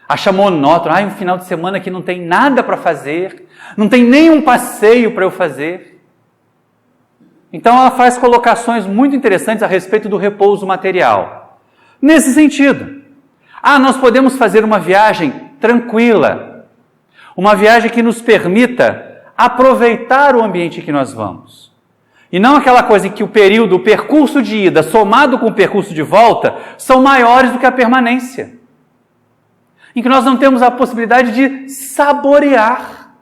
acha monótono. Um final de semana que não tem nada para fazer, não tem nenhum passeio para eu fazer. Então ela faz colocações muito interessantes a respeito do repouso material. Nesse sentido, nós podemos fazer uma viagem tranquila, uma viagem que nos permita aproveitar o ambiente que nós vamos. E não aquela coisa em que o percurso de ida somado com o percurso de volta são maiores do que a permanência. Em que nós não temos a possibilidade de saborear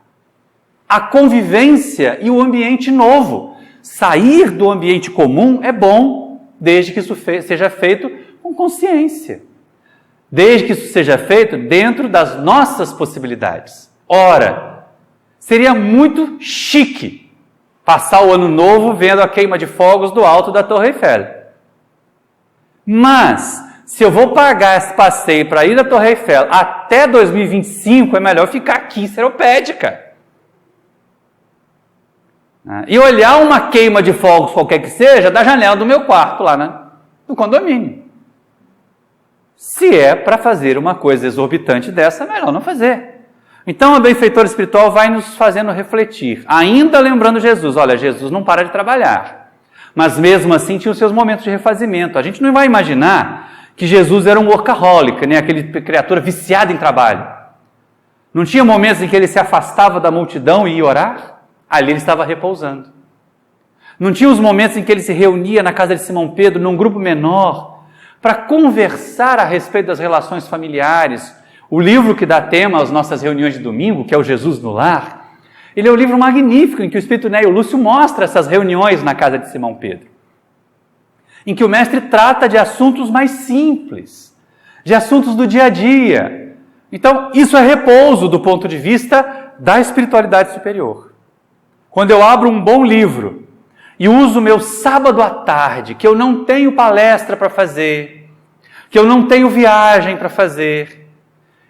a convivência e o ambiente novo. Sair do ambiente comum é bom, desde que isso seja feito com consciência. Desde que isso seja feito dentro das nossas possibilidades. Ora, seria muito chique passar o ano novo vendo a queima de fogos do alto da Torre Eiffel. Mas, se eu vou pagar esse passeio para ir da Torre Eiffel até 2025, é melhor ficar aqui em Seropédica. E olhar uma queima de fogos, qualquer que seja, da janela do meu quarto lá no condomínio. Se é para fazer uma coisa exorbitante dessa, é melhor não fazer. Então a benfeitora espiritual vai nos fazendo refletir, ainda lembrando Jesus. Olha, Jesus não para de trabalhar, mas mesmo assim tinha os seus momentos de refazimento. A gente não vai imaginar que Jesus era um workaholic, né? Aquele criatura viciada em trabalho. Não tinha momentos em que ele se afastava da multidão e ia orar? Ali ele estava repousando. Não tinha os momentos em que ele se reunia na casa de Simão Pedro, num grupo menor, para conversar a respeito das relações familiares. O livro que dá tema às nossas reuniões de domingo, que é o Jesus no Lar, ele é um livro magnífico em que o Espírito Néio Lúcio mostra essas reuniões na casa de Simão Pedro, em que o mestre trata de assuntos mais simples, de assuntos do dia a dia. Então, isso é repouso do ponto de vista da espiritualidade superior. Quando eu abro um bom livro e uso o meu sábado à tarde, que eu não tenho palestra para fazer, que eu não tenho viagem para fazer,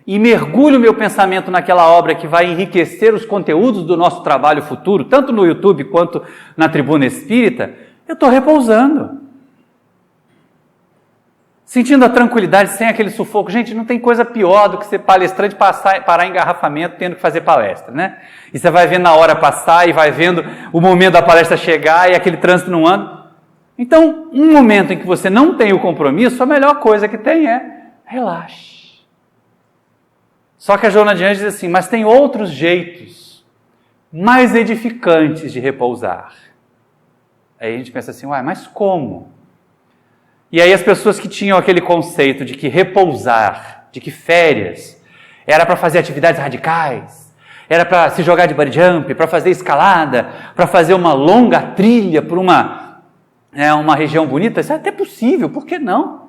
e mergulho meu pensamento naquela obra que vai enriquecer os conteúdos do nosso trabalho futuro, tanto no YouTube quanto na Tribuna Espírita, eu estou repousando. Sentindo a tranquilidade, sem aquele sufoco. Gente, não tem coisa pior do que ser palestrante parar em engarrafamento tendo que fazer palestra, né? E você vai vendo a hora passar e vai vendo o momento da palestra chegar e aquele trânsito não anda. Então, um momento em que você não tem o compromisso, a melhor coisa que tem é relaxe. Só que a Joana de Anjos diz assim, mas tem outros jeitos mais edificantes de repousar. Aí a gente pensa assim, mas como? E aí as pessoas que tinham aquele conceito de que repousar, de que férias, era para fazer atividades radicais, era para se jogar de bungee jump, para fazer escalada, para fazer uma longa trilha por uma região bonita, isso é até possível, por que não?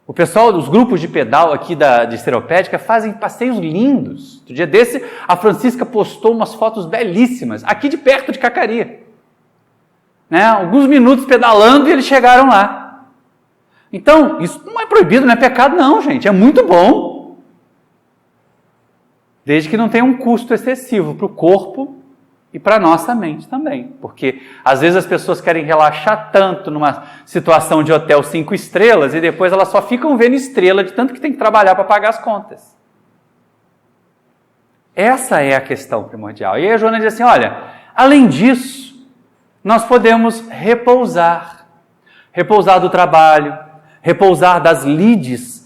O pessoal dos grupos de pedal aqui de Seropédica fazem passeios lindos. No dia desse, a Francisca postou umas fotos belíssimas, aqui de perto de Cacaria. Alguns minutos pedalando e eles chegaram lá. Então, isso não é proibido, não é pecado não, gente. É muito bom. Desde que não tenha um custo excessivo para o corpo e para a nossa mente também. Porque, às vezes, as pessoas querem relaxar tanto numa situação de hotel 5 estrelas e depois elas só ficam vendo estrela de tanto que tem que trabalhar para pagar as contas. Essa é a questão primordial. E aí a Joana diz assim, olha, além disso, nós podemos repousar. Repousar do trabalho, repousar das lides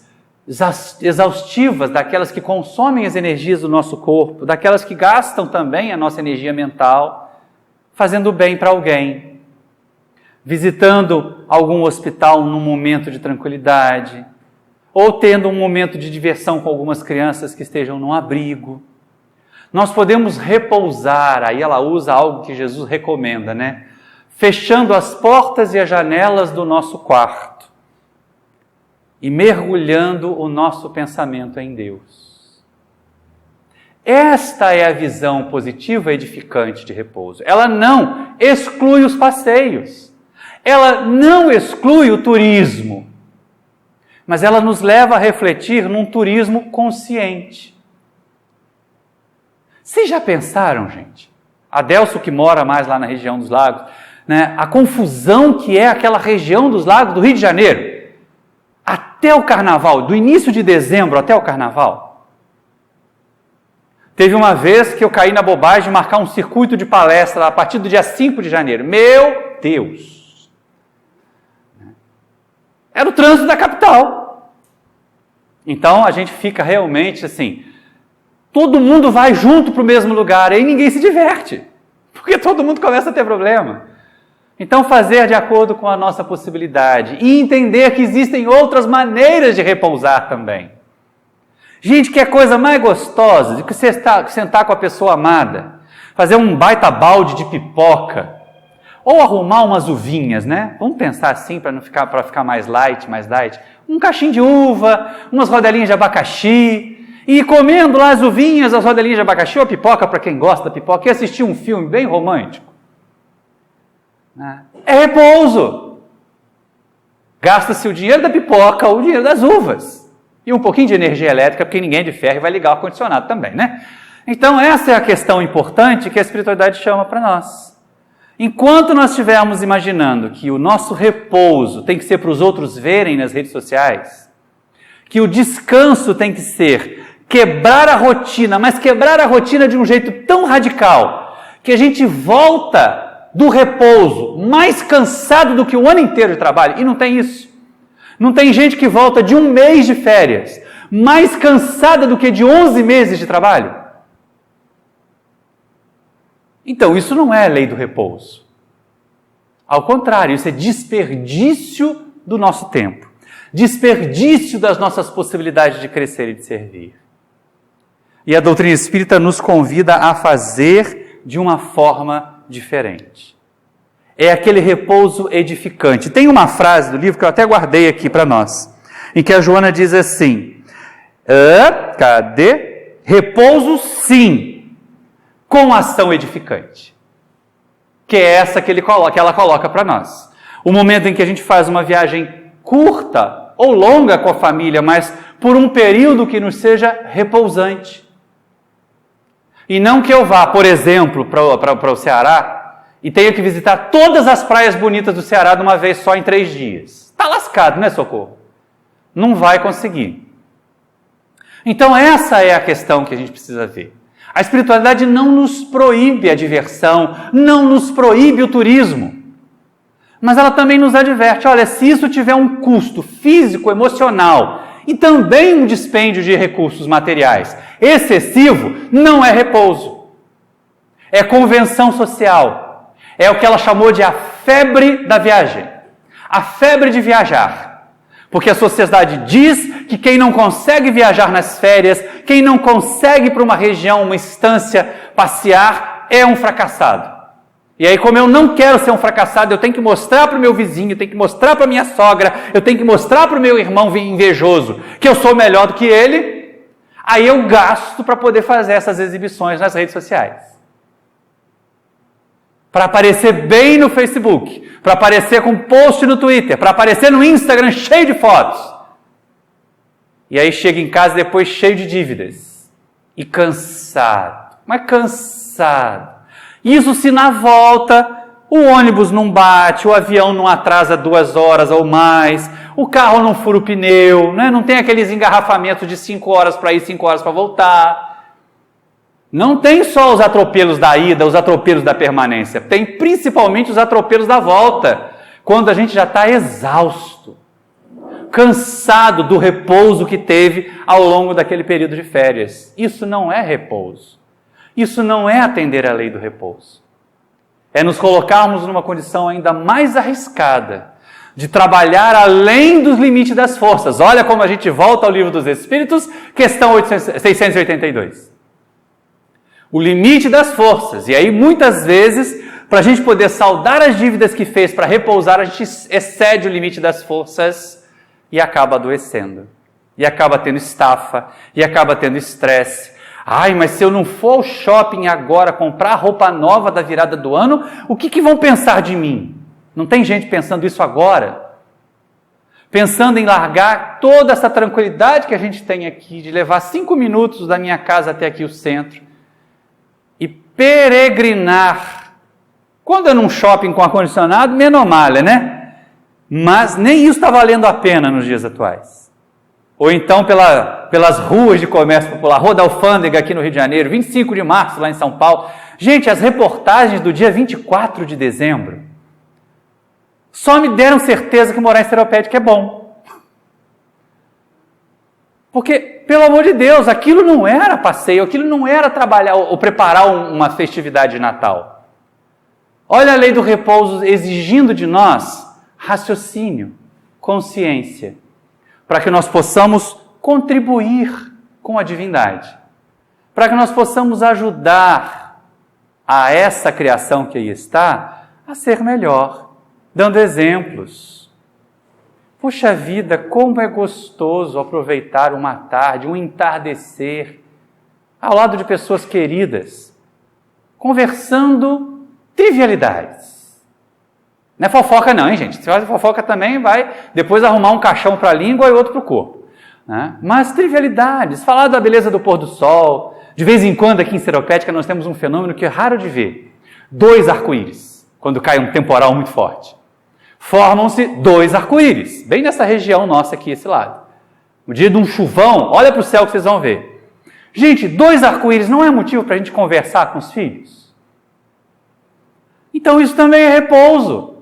exaustivas, daquelas que consomem as energias do nosso corpo, daquelas que gastam também a nossa energia mental, fazendo bem para alguém, visitando algum hospital num momento de tranquilidade, ou tendo um momento de diversão com algumas crianças que estejam num abrigo. Nós podemos repousar, aí ela usa algo que Jesus recomenda, fechando as portas e as janelas do nosso quarto e mergulhando o nosso pensamento em Deus. Esta é a visão positiva e edificante de repouso. Ela não exclui os passeios, ela não exclui o turismo, mas ela nos leva a refletir num turismo consciente. Vocês já pensaram, gente? Adelso, que mora mais lá na região dos lagos, né? A confusão que é aquela região dos lagos do Rio de Janeiro, até o carnaval, do início de dezembro até o carnaval. Teve uma vez que eu caí na bobagem de marcar um circuito de palestra a partir do dia 5 de janeiro. Meu Deus! Era o trânsito da capital. Então a gente fica realmente assim, todo mundo vai junto para o mesmo lugar, aí ninguém se diverte, porque todo mundo começa a ter problema. Então fazer de acordo com a nossa possibilidade e entender que existem outras maneiras de repousar também. Gente, que é coisa mais gostosa do que você sentar com a pessoa amada, fazer um baita balde de pipoca, ou arrumar umas uvinhas, né? Vamos pensar assim para ficar mais light. Um cachinho de uva, umas rodelinhas de abacaxi, e comendo lá as uvinhas, as rodelinhas de abacaxi, ou a pipoca para quem gosta da pipoca, e assistir um filme bem romântico. É repouso. Gasta-se o dinheiro da pipoca ou o dinheiro das uvas. E um pouquinho de energia elétrica, porque ninguém de ferro vai ligar o ar-condicionado também, né? Então essa é a questão importante que a espiritualidade chama para nós. Enquanto nós estivermos imaginando que o nosso repouso tem que ser para os outros verem nas redes sociais, que o descanso tem que ser quebrar a rotina, mas quebrar a rotina de um jeito tão radical, que a gente volta do repouso mais cansado do que o ano inteiro de trabalho, e não tem isso. Não tem gente que volta de um mês de férias mais cansada do que de 11 meses de trabalho? Então, isso não é a lei do repouso. Ao contrário, isso é desperdício do nosso tempo. Desperdício das nossas possibilidades de crescer e de servir. E a doutrina espírita nos convida a fazer de uma forma diferente. É aquele repouso edificante. Tem uma frase do livro que eu até guardei aqui para nós, em que a Joana diz assim, repouso sim, com ação edificante. Que é essa que ela coloca para nós. O momento em que a gente faz uma viagem curta ou longa com a família, mas por um período que nos seja repousante. E não que eu vá, por exemplo, para o Ceará, e tenha que visitar todas as praias bonitas do Ceará de uma vez só em 3 dias. Está lascado, né, Socorro? Não vai conseguir. Então essa é a questão que a gente precisa ver. A espiritualidade não nos proíbe a diversão, não nos proíbe o turismo. Mas ela também nos adverte, olha, se isso tiver um custo físico, emocional e também um dispêndio de recursos materiais excessivo, não é repouso. É convenção social. É o que ela chamou de a febre da viagem. A febre de viajar. Porque a sociedade diz que quem não consegue viajar nas férias, quem não consegue ir para uma região, uma instância, passear, é um fracassado. E aí, como eu não quero ser um fracassado, eu tenho que mostrar para o meu vizinho, eu tenho que mostrar para a minha sogra, eu tenho que mostrar para o meu irmão invejoso que eu sou melhor do que ele, aí eu gasto para poder fazer essas exibições nas redes sociais. Para aparecer bem no Facebook, para aparecer com post no Twitter, para aparecer no Instagram cheio de fotos. E aí chega em casa depois cheio de dívidas. E cansado, mas cansado. Isso se na volta o ônibus não bate, o avião não atrasa 2 horas ou mais, o carro não fura o pneu, né? Não tem aqueles engarrafamentos de 5 horas para ir, 5 horas para voltar. Não tem só os atropelos da ida, os atropelos da permanência. Tem principalmente os atropelos da volta, quando a gente já está exausto, cansado do repouso que teve ao longo daquele período de férias. Isso não é repouso. Isso não é atender à lei do repouso. É nos colocarmos numa condição ainda mais arriscada, de trabalhar além dos limites das forças. Olha como a gente volta ao Livro dos Espíritos, questão 682. O limite das forças. E aí, muitas vezes, para a gente poder saldar as dívidas que fez para repousar, a gente excede o limite das forças e acaba adoecendo. E acaba tendo estafa, e acaba tendo estresse. Ai, mas se eu não for ao shopping agora comprar roupa nova da virada do ano, o que vão pensar de mim? Não tem gente pensando isso agora? Pensando em largar toda essa tranquilidade que a gente tem aqui, de levar 5 minutos da minha casa até aqui o centro, e peregrinar. Quando é num shopping com ar-condicionado, menos malha, né? Mas nem isso está valendo a pena nos dias atuais. Ou então pelas ruas de comércio popular, Rua da Alfândega aqui no Rio de Janeiro, 25 de março lá em São Paulo. Gente, as reportagens do dia 24 de dezembro só me deram certeza que morar em Seropédica é bom. Porque, pelo amor de Deus, aquilo não era passeio, aquilo não era trabalhar ou preparar uma festividade de Natal. Olha a lei do repouso exigindo de nós raciocínio, consciência, para que nós possamos contribuir com a divindade, para que nós possamos ajudar a essa criação que aí está a ser melhor, dando exemplos. Puxa vida, como é gostoso aproveitar uma tarde, um entardecer, ao lado de pessoas queridas, conversando trivialidades. Não é fofoca não, hein, gente? Se faz fofoca também vai depois arrumar um caixão para a língua e outro para o corpo. Né? Mas trivialidades, falar da beleza do pôr do sol. De vez em quando aqui em Seropédica nós temos um fenômeno que é raro de ver. 2 arco-íris, quando cai um temporal muito forte. Formam-se 2 arco-íris, bem nessa região nossa aqui, esse lado. No dia de um chuvão, olha para o céu que vocês vão ver. Gente, 2 arco-íris não é motivo para a gente conversar com os filhos? Então isso também é repouso.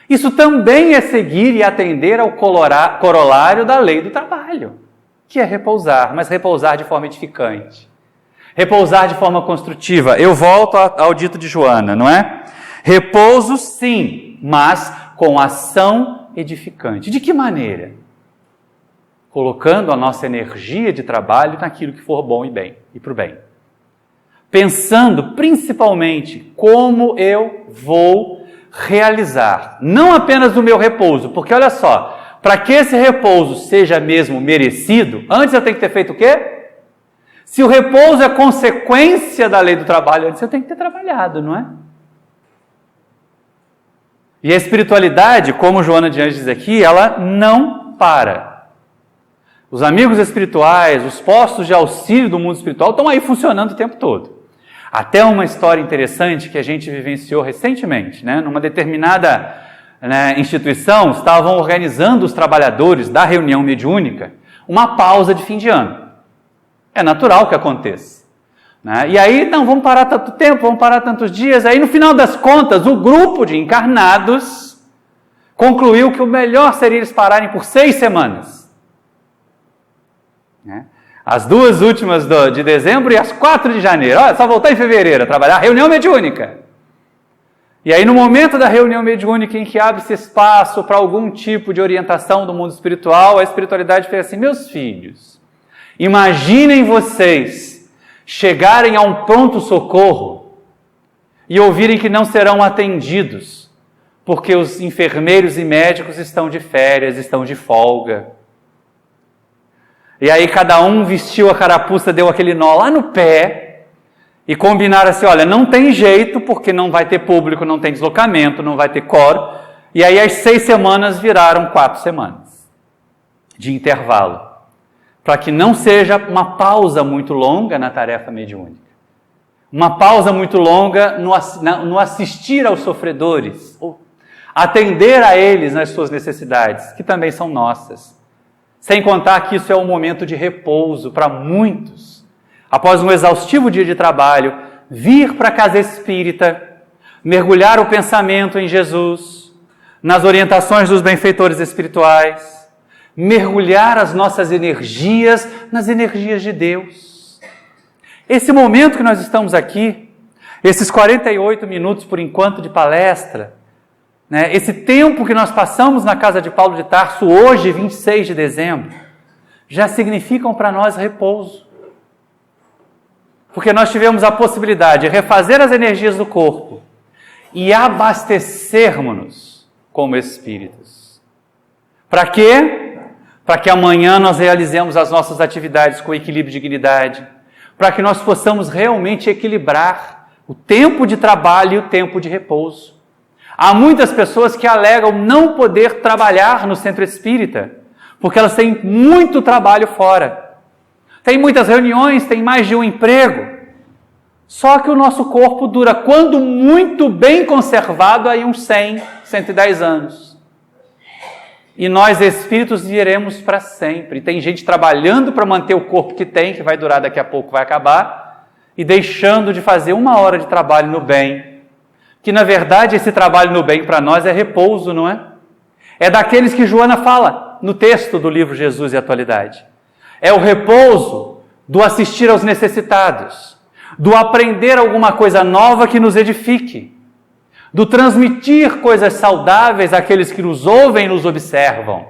Isso também é seguir e atender ao corolário da lei do trabalho, que é repousar, mas repousar de forma edificante. Repousar de forma construtiva. Eu volto ao dito de Joana, não é? Repouso sim, mas com ação edificante. De que maneira? Colocando a nossa energia de trabalho naquilo que for bom e bem, e para o bem. Pensando principalmente como eu vou realizar, não apenas o meu repouso, porque olha só, para que esse repouso seja mesmo merecido, antes eu tenho que ter feito o quê? Se o repouso é consequência da lei do trabalho, antes eu tenho que ter trabalhado, não é? E a espiritualidade, como Joana de Anjos diz aqui, ela não para. Os amigos espirituais, os postos de auxílio do mundo espiritual estão aí funcionando o tempo todo. Até uma história interessante que a gente vivenciou recentemente, né? Numa determinada instituição, estavam organizando os trabalhadores da reunião mediúnica uma pausa de fim de ano. É natural que aconteça. Né? E aí, não, vamos parar tanto tempo, vamos parar tantos dias. Aí, no final das contas, o grupo de encarnados concluiu que o melhor seria eles pararem por 6 semanas. Né? As 2 últimas de dezembro e as 4 de janeiro. Olha, só voltar em fevereiro a trabalhar reunião mediúnica. E aí, no momento da reunião mediúnica em que abre-se espaço para algum tipo de orientação do mundo espiritual, a espiritualidade fez assim: meus filhos, imaginem vocês chegarem a um pronto-socorro e ouvirem que não serão atendidos, porque os enfermeiros e médicos estão de férias, estão de folga. E aí cada um vestiu a carapuça, deu aquele nó lá no pé e combinaram assim: olha, não tem jeito, porque não vai ter público, não tem deslocamento, não vai ter coro. E aí as 6 semanas viraram 4 semanas de intervalo, para que não seja uma pausa muito longa na tarefa mediúnica. Uma pausa muito longa no assistir aos sofredores, ou atender a eles nas suas necessidades, que também são nossas. Sem contar que isso é um momento de repouso para muitos. Após um exaustivo dia de trabalho, vir para a casa espírita, mergulhar o pensamento em Jesus, nas orientações dos benfeitores espirituais, mergulhar as nossas energias nas energias de Deus. Esse momento que nós estamos aqui, esses 48 minutos por enquanto de palestra, né, esse tempo que nós passamos na casa de Paulo de Tarso, hoje, 26 de dezembro, já significam para nós repouso. Porque nós tivemos a possibilidade de refazer as energias do corpo e abastecermos-nos como espíritos. Para quê? Para que amanhã nós realizemos as nossas atividades com equilíbrio e dignidade, para que nós possamos realmente equilibrar o tempo de trabalho e o tempo de repouso. Há muitas pessoas que alegam não poder trabalhar no centro espírita, porque elas têm muito trabalho fora. Tem muitas reuniões, tem mais de um emprego. Só que o nosso corpo dura, quando muito bem conservado, aí uns 100, 110 anos. E nós, espíritos, viveremos para sempre. Tem gente trabalhando para manter o corpo que tem, que vai durar daqui a pouco, vai acabar, e deixando de fazer 1 hora de trabalho no bem. Que, na verdade, esse trabalho no bem para nós é repouso, não é? É daqueles que Joana fala no texto do livro Jesus e Atualidade. É o repouso do assistir aos necessitados, do aprender alguma coisa nova que nos edifique, do transmitir coisas saudáveis àqueles que nos ouvem e nos observam.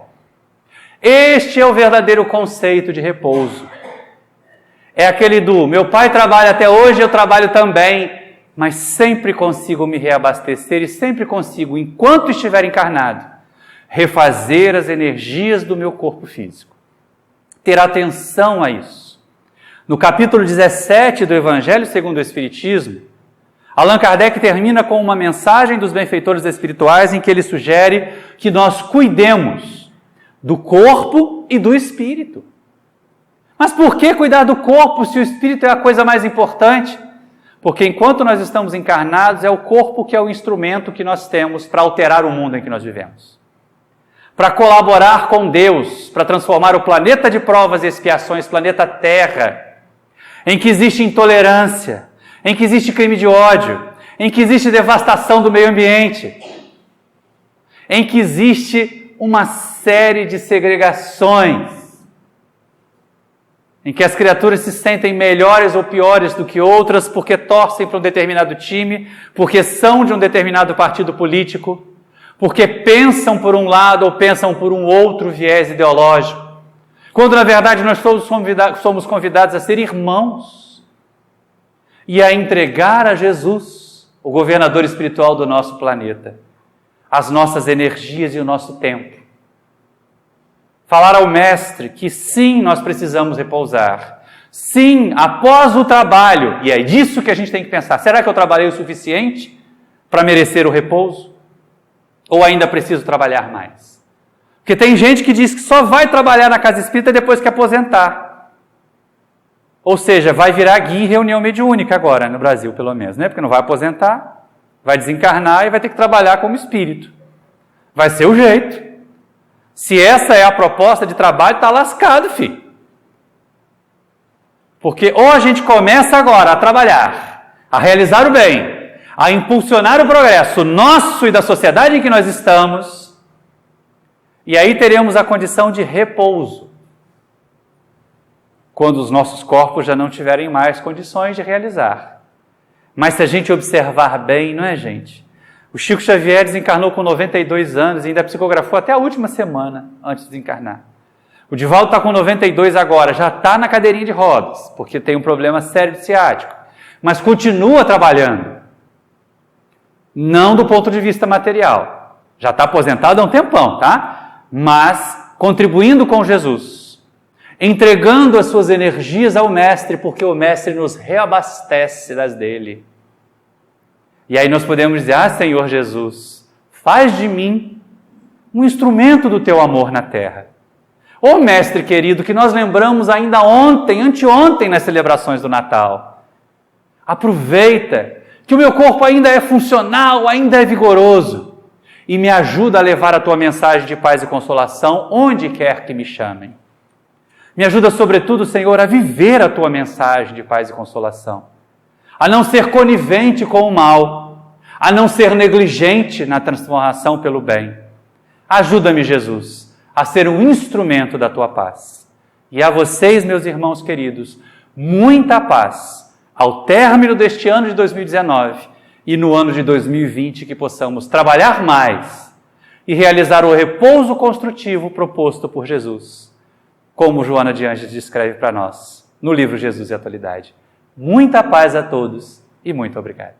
Este é o verdadeiro conceito de repouso. É aquele do meu pai trabalha até hoje, eu trabalho também, mas sempre consigo me reabastecer e sempre consigo, enquanto estiver encarnado, refazer as energias do meu corpo físico. Ter atenção a isso. No capítulo 17 do Evangelho segundo o Espiritismo, Allan Kardec termina com uma mensagem dos benfeitores espirituais em que ele sugere que nós cuidemos do corpo e do espírito. Mas por que cuidar do corpo se o espírito é a coisa mais importante? Porque enquanto nós estamos encarnados, é o corpo que é o instrumento que nós temos para alterar o mundo em que nós vivemos. Para colaborar com Deus, para transformar o planeta de provas e expiações, planeta Terra, em que existe intolerância, em que existe crime de ódio, em que existe devastação do meio ambiente, em que existe uma série de segregações, em que as criaturas se sentem melhores ou piores do que outras porque torcem para um determinado time, porque são de um determinado partido político, porque pensam por um lado ou pensam por um outro viés ideológico, quando na verdade nós todos somos convidados a ser irmãos e a entregar a Jesus, o governador espiritual do nosso planeta, as nossas energias e o nosso tempo. Falar ao Mestre que sim, nós precisamos repousar. Sim, após o trabalho, e é disso que a gente tem que pensar, será que eu trabalhei o suficiente para merecer o repouso? Ou ainda preciso trabalhar mais? Porque tem gente que diz que só vai trabalhar na casa espírita depois que aposentar. Ou seja, vai virar guia em reunião mediúnica agora, no Brasil pelo menos, né? Porque não vai aposentar, vai desencarnar e vai ter que trabalhar como espírito. Vai ser o jeito. Se essa é a proposta de trabalho, está lascado, filho. Porque ou a gente começa agora a trabalhar, a realizar o bem, a impulsionar o progresso nosso e da sociedade em que nós estamos, e aí teremos a condição de repouso, quando os nossos corpos já não tiverem mais condições de realizar. Mas se a gente observar bem, não é, gente? O Chico Xavier desencarnou com 92 anos e ainda psicografou até a última semana antes de desencarnar. O Divaldo está com 92 agora, já está na cadeirinha de rodas, porque tem um problema sério de ciático, mas continua trabalhando. Não do ponto de vista material. Já está aposentado há um tempão, tá? Mas contribuindo com Jesus, entregando as suas energias ao Mestre, porque o Mestre nos reabastece das dele. E aí nós podemos dizer, Senhor Jesus, faz de mim um instrumento do teu amor na terra. Mestre querido, que nós lembramos ainda ontem, anteontem, nas celebrações do Natal. Aproveita que o meu corpo ainda é funcional, ainda é vigoroso, e me ajuda a levar a tua mensagem de paz e consolação onde quer que me chamem. Me ajuda, sobretudo, Senhor, a viver a tua mensagem de paz e consolação, a não ser conivente com o mal, a não ser negligente na transformação pelo bem. Ajuda-me, Jesus, a ser um instrumento da tua paz. E a vocês, meus irmãos queridos, muita paz ao término deste ano de 2019 e no ano de 2020, que possamos trabalhar mais e realizar o repouso construtivo proposto por Jesus, como Joana de Ângeles descreve para nós no livro Jesus e Atualidade. Muita paz a todos e muito obrigado.